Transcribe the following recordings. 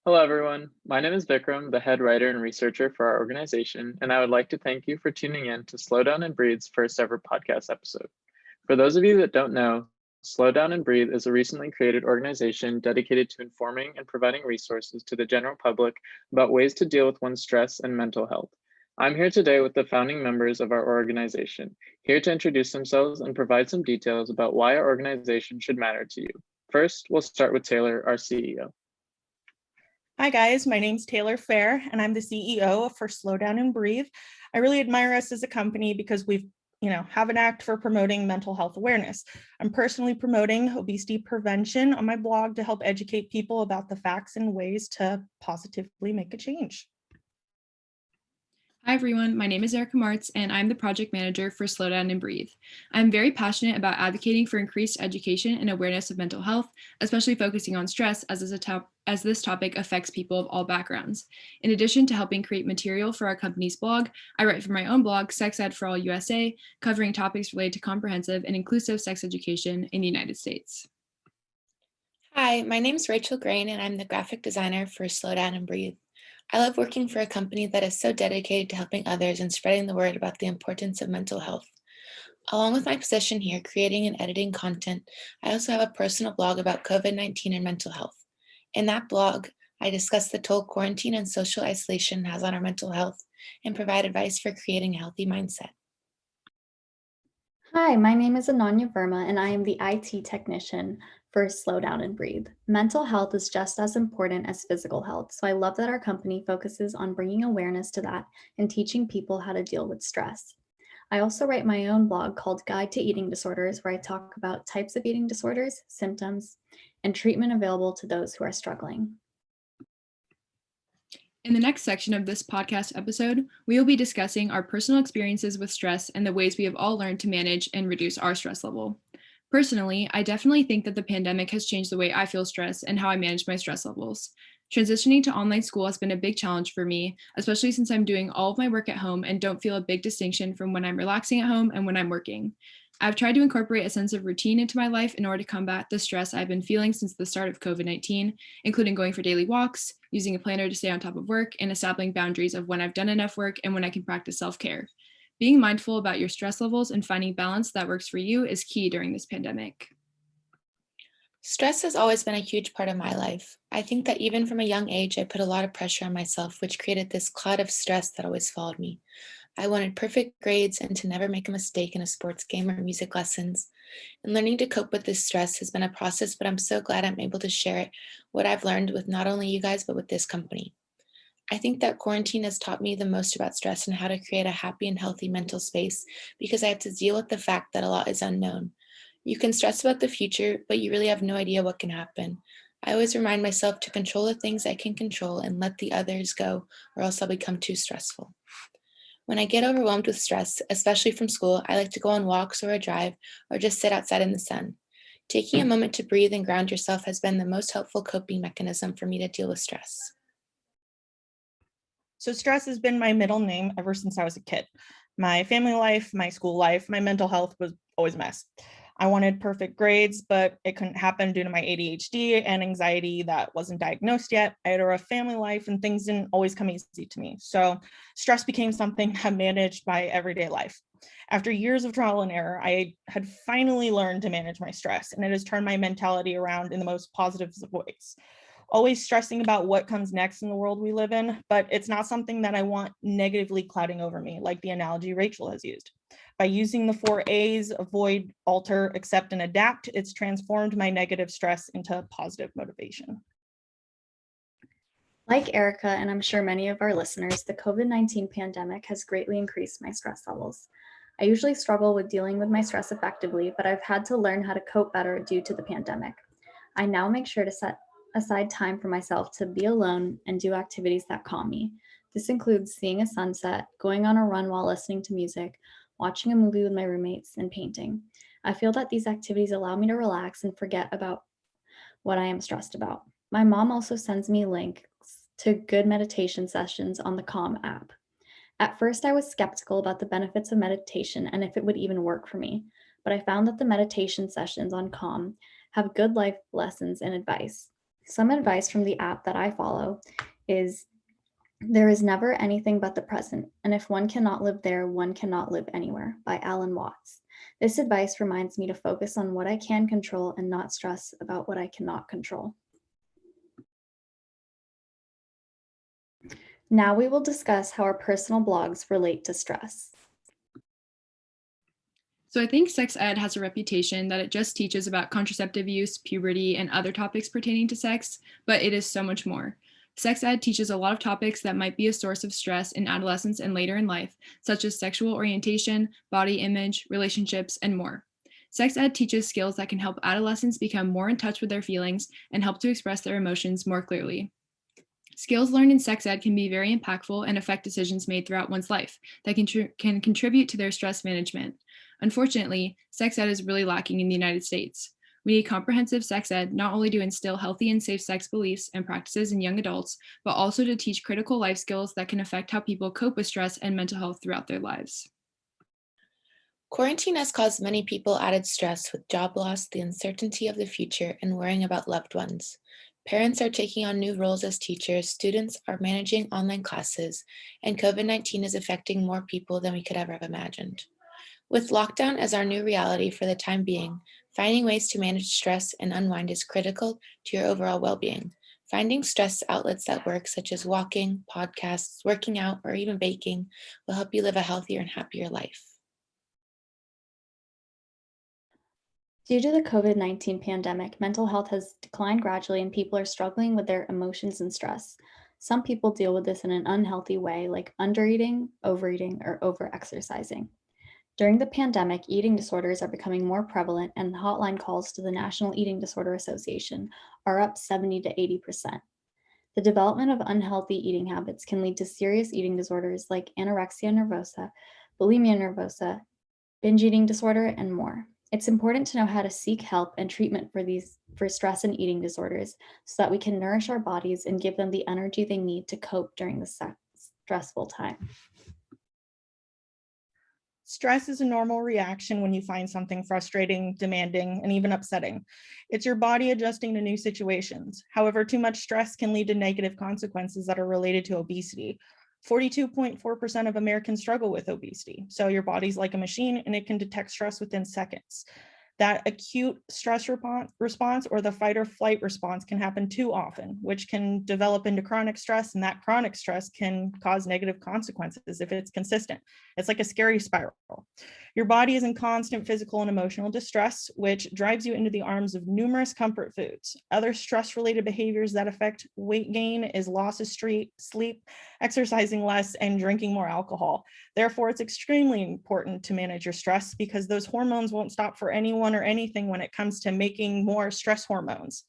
Hello, everyone. My name is Vikram, the head writer and researcher for our organization, and I would like to thank you for tuning in to Slow Down and Breathe's first ever podcast episode. For those of you that don't know, Slow Down and Breathe is a recently created organization dedicated to informing and providing resources to the general public about ways to deal with one's stress and mental health. I'm here today with the founding members of our organization, here to introduce themselves and provide some details about why our organization should matter to you. First, we'll start with Taylor, our CEO. Hi guys, my name's Taylor Fair and I'm the CEO for Slow Down and Breathe. I really admire us as a company because we've have an act for promoting mental health awareness. I'm personally promoting obesity prevention on my blog to help educate people about the facts and ways to positively make a change. Hi everyone, my name is Erica Martz and I'm the project manager for Slow Down and Breathe. I'm very passionate about advocating for increased education and awareness of mental health, especially focusing on stress as this topic affects people of all backgrounds. In addition to helping create material for our company's blog, I write for my own blog, Sex Ed for All USA, covering topics related to comprehensive and inclusive sex education in the United States. Hi, my name is Rachel Grain and I'm the graphic designer for Slow Down and Breathe. I love working for a company that is so dedicated to helping others and spreading the word about the importance of mental health. Along with my position here, creating and editing content, I also have a personal blog about COVID-19 and mental health. In that blog, I discuss the toll quarantine and social isolation has on our mental health and provide advice for creating a healthy mindset. Hi, my name is Ananya Verma and I am the IT technician for Slow Down and Breathe. Mental health is just as important as physical health, so I love that our company focuses on bringing awareness to that and teaching people how to deal with stress. I also write my own blog called Guide to Eating Disorders, where I talk about types of eating disorders, symptoms, and treatment available to those who are struggling. In the next section of this podcast episode, we will be discussing our personal experiences with stress and the ways we have all learned to manage and reduce our stress level. Personally, I definitely think that the pandemic has changed the way I feel stressed and how I manage my stress levels. Transitioning to online school has been a big challenge for me, especially since I'm doing all of my work at home and don't feel a big distinction from when I'm relaxing at home and when I'm working. I've tried to incorporate a sense of routine into my life in order to combat the stress I've been feeling since the start of COVID-19, including going for daily walks, using a planner to stay on top of work, and establishing boundaries of when I've done enough work and when I can practice self-care. Being mindful about your stress levels and finding balance that works for you is key during this pandemic. Stress has always been a huge part of my life. I think that even from a young age, I put a lot of pressure on myself, which created this cloud of stress that always followed me. I wanted perfect grades and to never make a mistake in a sports game or music lessons. And learning to cope with this stress has been a process, but I'm so glad I'm able to share what I've learned with not only you guys, but with this company. I think that quarantine has taught me the most about stress and how to create a happy and healthy mental space because I have to deal with the fact that a lot is unknown. You can stress about the future, but you really have no idea what can happen. I always remind myself to control the things I can control and let the others go, or else I'll become too stressful. When I get overwhelmed with stress, especially from school, I like to go on walks or a drive or just sit outside in the sun. Taking a moment to breathe and ground yourself has been the most helpful coping mechanism for me to deal with stress. So stress has been my middle name ever since I was a kid. My family life, my school life, my mental health was always a mess. I wanted perfect grades, but it couldn't happen due to my ADHD and anxiety that wasn't diagnosed yet. I had a rough family life and things didn't always come easy to me. So stress became something I managed by everyday life. After years of trial and error, I had finally learned to manage my stress, and it has turned my mentality around in the most positive of ways. Always stressing about what comes next in the world we live in, but it's not something that I want negatively clouding over me, like the analogy Rachel has used. By using the 4 A's, avoid, alter, accept, and adapt, it's transformed my negative stress into positive motivation. Like Erica, and I'm sure many of our listeners, the COVID-19 pandemic has greatly increased my stress levels. I usually struggle with dealing with my stress effectively, but I've had to learn how to cope better due to the pandemic. I now make sure to set aside time for myself to be alone and do activities that calm me. This includes seeing a sunset, going on a run while listening to music, watching a movie with my roommates, and painting. I feel that these activities allow me to relax and forget about what I am stressed about. My mom also sends me links to good meditation sessions on the Calm app. At first, I was skeptical about the benefits of meditation and if it would even work for me, but I found that the meditation sessions on Calm have good life lessons and advice. Some advice from the app that I follow is there is never anything but the present, and if one cannot live there, one cannot live anywhere, by Alan Watts. This advice reminds me to focus on what I can control and not stress about what I cannot control. Now we will discuss how our personal blogs relate to stress. So I think sex ed has a reputation that it just teaches about contraceptive use, puberty, and other topics pertaining to sex, but it is so much more. Sex ed teaches a lot of topics that might be a source of stress in adolescence and later in life, such as sexual orientation, body image, relationships, and more. Sex ed teaches skills that can help adolescents become more in touch with their feelings and help to express their emotions more clearly. Skills learned in sex ed can be very impactful and affect decisions made throughout one's life that can contribute to their stress management. Unfortunately, sex ed is really lacking in the United States. We need comprehensive sex ed not only to instill healthy and safe sex beliefs and practices in young adults, but also to teach critical life skills that can affect how people cope with stress and mental health throughout their lives. Quarantine has caused many people added stress with job loss, the uncertainty of the future, and worrying about loved ones. Parents are taking on new roles as teachers, students are managing online classes, and COVID-19 is affecting more people than we could ever have imagined. With lockdown as our new reality for the time being, finding ways to manage stress and unwind is critical to your overall well-being. Finding stress outlets that work, such as walking, podcasts, working out, or even baking, will help you live a healthier and happier life. Due to the COVID-19 pandemic, mental health has declined gradually and people are struggling with their emotions and stress. Some people deal with this in an unhealthy way, like undereating, overeating, or overexercising. During the pandemic, eating disorders are becoming more prevalent, and hotline calls to the National Eating Disorder Association are up 70 to 80%. The development of unhealthy eating habits can lead to serious eating disorders like anorexia nervosa, bulimia nervosa, binge eating disorder, and more. It's important to know how to seek help and treatment for stress and eating disorders so that we can nourish our bodies and give them the energy they need to cope during this stressful time. Stress is a normal reaction when you find something frustrating, demanding, and even upsetting. It's your body adjusting to new situations. However, too much stress can lead to negative consequences that are related to obesity. 42.4% of Americans struggle with obesity. So your body's like a machine and it can detect stress within seconds. That acute stress response or the fight or flight response can happen too often, which can develop into chronic stress, and that chronic stress can cause negative consequences if it's consistent. It's like a scary spiral. Your body is in constant physical and emotional distress, which drives you into the arms of numerous comfort foods. Other stress-related behaviors that affect weight gain is loss of sleep, exercising less, and drinking more alcohol. Therefore, it's extremely important to manage your stress because those hormones won't stop for anyone or anything when it comes to making more stress hormones.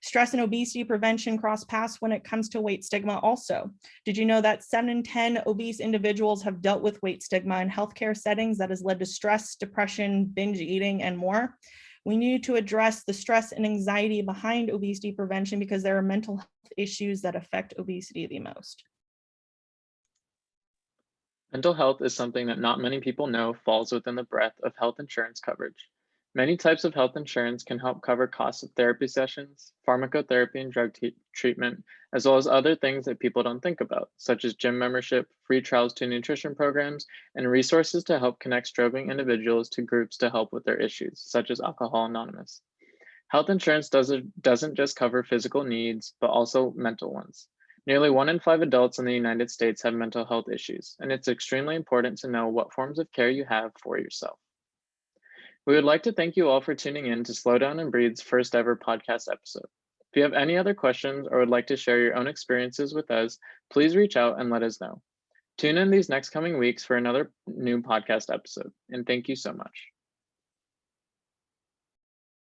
Stress and obesity prevention cross paths when it comes to weight stigma also. Did you know that 7 in 10 obese individuals have dealt with weight stigma in healthcare settings that has led to stress, depression, binge eating, and more? We need to address the stress and anxiety behind obesity prevention because there are mental health issues that affect obesity the most. Mental health is something that not many people know falls within the breadth of health insurance coverage. Many types of health insurance can help cover costs of therapy sessions, pharmacotherapy and drug treatment, as well as other things that people don't think about, such as gym membership, free trials to nutrition programs, and resources to help connect struggling individuals to groups to help with their issues, such as Alcohol Anonymous. Health insurance doesn't just cover physical needs, but also mental ones. Nearly 1 in 5 adults in the United States have mental health issues, and it's extremely important to know what forms of care you have for yourself. We would like to thank you all for tuning in to Slow Down and Breathe's first ever podcast episode. If you have any other questions or would like to share your own experiences with us, please reach out and let us know. Tune in these next coming weeks for another new podcast episode, and thank you so much.